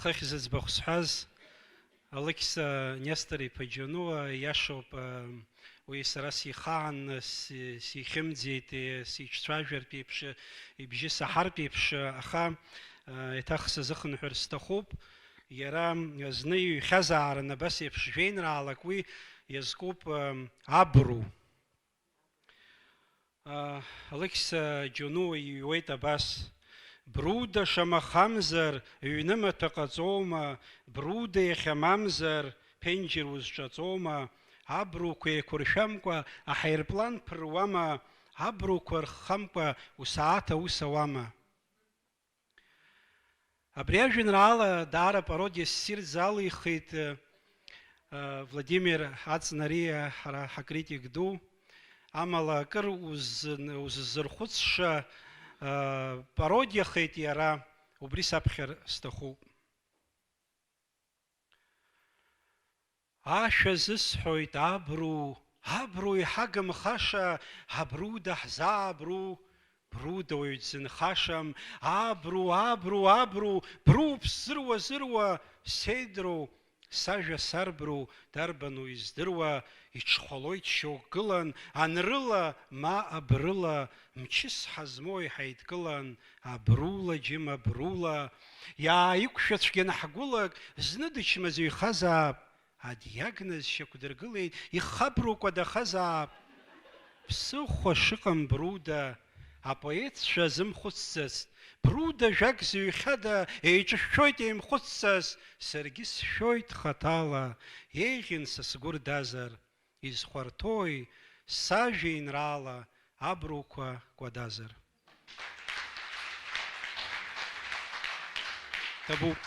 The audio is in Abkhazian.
хыхь зыӡбахә сҳәаз Алықьса Нестор-иԥа Џьонуа иашоуп, уи сара сихаан, сихьымӡеит, сиҿцәажәартә еиԥш, ибжьы саҳартә еиԥш, аха еиҭах сазыхынҳәыр сҭахуп. Иара зны иҩхьазаарын абас еиԥш жәеинраалак, уи иазкуп абру. Алықьса Џьонуа иҩуеит абас: бруда шамахамзар, ҩнымаҭәа ҟаҵоума, бруда иахьамамзар, ԥенџьыр узҿаҵоума, абруқәа еиқәыршәамкәа аҳаирплан ԥыруама, абруқәа рххамкәа усааҭ аус ауама. Абри ажәеинраала даара пародиа ссирӡ алихит Владимир Аҵнариа, ҳара ҳакритик ду. Амала акыр уззырхәыцша пародиахеит иара, убри саԥхьар сҭахуп. Ашәа зысҳәоит абру, абру иҳагымхаша, абруда ҳзаабру, бруда уаҩ дзынхашам, абру, абру, абру, бруп сзыруа-зыруа, сеидру, сажәа сарбру, дарбану издыруа, иҽхәалоит шьоук гылан, анрыла, ма абрыла, мчыс ҳазмоу иҳаидкылан, абрула, џьым, абрула, иааиқәшәацәгьаны ҳгәылак, зны дычмазаҩхазаап, адиагноз шьақәдыргылеит, ихабрукәа дахазаап. Ԥсыхәа шыҟам бруда, апоетцәа зымхәыццац, бруда жәак зыҩхьада, еиҿышәшәоит еимхәыццас, саргьы сшәоит хаҭала, еиӷьын са сгәы рдазар, изхәарҭои сажәеинраала, абруқәа кәадазар. Табуп.